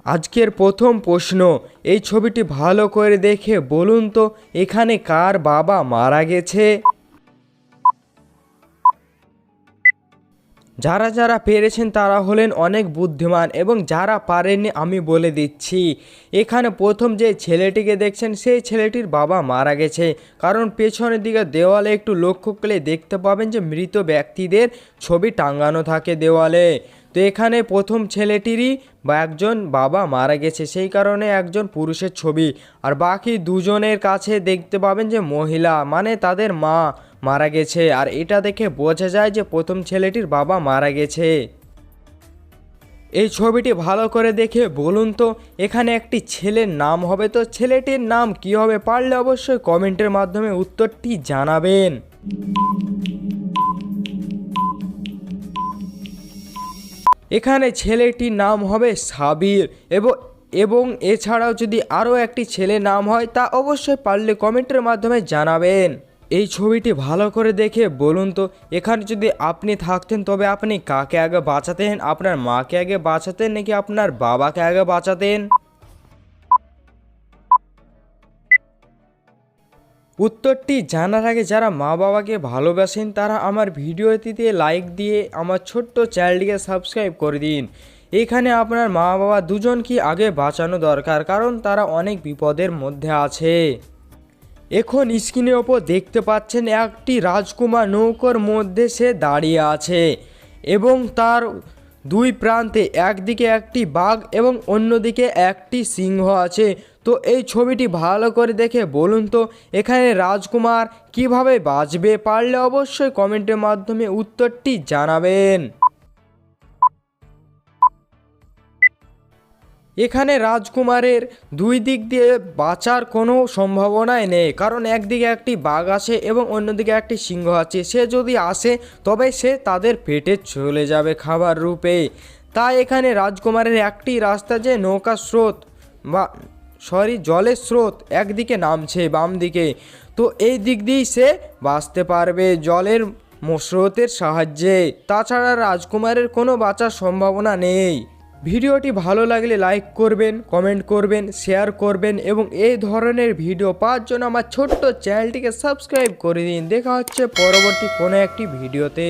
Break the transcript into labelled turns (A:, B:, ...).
A: আজকের প্রথম প্রশ্ন, এই ছবিটি ভালো করে দেখে বলুন তো এখানে কার বাবা মারা গেছে। যারা যারা পেরেছেন তারা হলেন অনেক বুদ্ধিমান, এবং যারা পারেননি আমি বলে দিচ্ছি। এখানে প্রথম যে ছেলেটিকে দেখছেন সেই ছেলেটির বাবা মারা গেছে, কারণ পেছনের দিকে দেওয়ালে একটু লক্ষ্য করলে দেখতে পাবেন যে মৃত ব্যক্তিদের ছবি টাঙানো থাকে দেওয়ালে। তো এখানে প্রথম ছেলেটিরই একজন বাবা মারা গেছে, সেই কারণে একজন পুরুষের ছবি, আর বাকি দুজনের কাছে দেখতে পাবেন যে মহিলা, মানে তাদের মা মারা গেছে। আর এটা দেখে বোঝা যায় যে প্রথম ছেলেটির বাবা মারা গেছে। এই ছবিটি ভালো করে দেখে বলুন তো এখানে একটি ছেলের নাম হবে, তো ছেলেটির নাম কি হবে? পারলে অবশ্যই কমেন্টের মাধ্যমে উত্তরটি জানাবেন। এখানে ছেলেটির নাম হবে সাবির, এবং এছাড়াও যদি আরও একটি ছেলের নাম হয় তা অবশ্যই পারলে কমেন্টের মাধ্যমে জানাবেন। এই ছবিটি ভালো করে দেখে বলুন তো এখানে যদি আপনি থাকতেন তবে আপনি কাকে আগে বাঁচাতেন? আপনার মাকে আগে বাঁচাতেন নাকি আপনার বাবাকে আগে বাঁচাতেন? উত্তরটি জানার আগে যারা মা বাবাকে ভালোবাসেন তারা আমার ভিডিওটিতে লাইক দিয়ে আমার ছোট্ট চ্যানেলটিকে সাবস্ক্রাইব করে দিন। এখানে আপনার মা বাবা দুজনকে আগে বাঁচানো দরকার, কারণ তারা অনেক বিপদের মধ্যে আছে। এখন স্ক্রিনের ওপর দেখতে পাচ্ছেন একটি রাজকুমার নৌকার মধ্যে সে দাঁড়িয়ে আছে, এবং তার দুই প্রান্তে একদিকে একটি বাঘ এবং অন্যদিকে একটি সিংহ আছে। তো এই ছবিটি ভালো করে দেখে বলুন তো এখানে রাজকুমার কিভাবে বাঁচবে? পারলে অবশ্যই কমেন্টের মাধ্যমে উত্তরটি জানাবেন। এখানে রাজকুমারের দুই দিক দিয়ে বাঁচার কোনো সম্ভাবনাই নেই, কারণ একদিকে একটি বাঘ আছে এবং অন্যদিকে একটি সিংহ আছে। সে যদি আসে তবে সে তাদের পেটে চলে যাবে খাবার রূপে। তাই এখানে রাজকুমারের একটি রাস্তা, যে নৌকা স্রোত বা জলের স্রোত একদিকে নামছে বাম দিকে, তো এই দিক দিয়েই সে বাঁচতে পারবে জলের স্রোতের সাহায্যে। তাছাড়া রাজকুমারের কোনো বাঁচার সম্ভাবনা নেই। ভিডিওটি ভালো লাগলে লাইক করবেন, কমেন্ট করবেন, শেয়ার করবেন, এবং এই ধরনের ভিডিও পাওয়ার জন্য আমার ছোট্ট চ্যানেলটিকে সাবস্ক্রাইব করে দিন। দেখা হচ্ছে পরবর্তী কোনো একটি ভিডিওতে।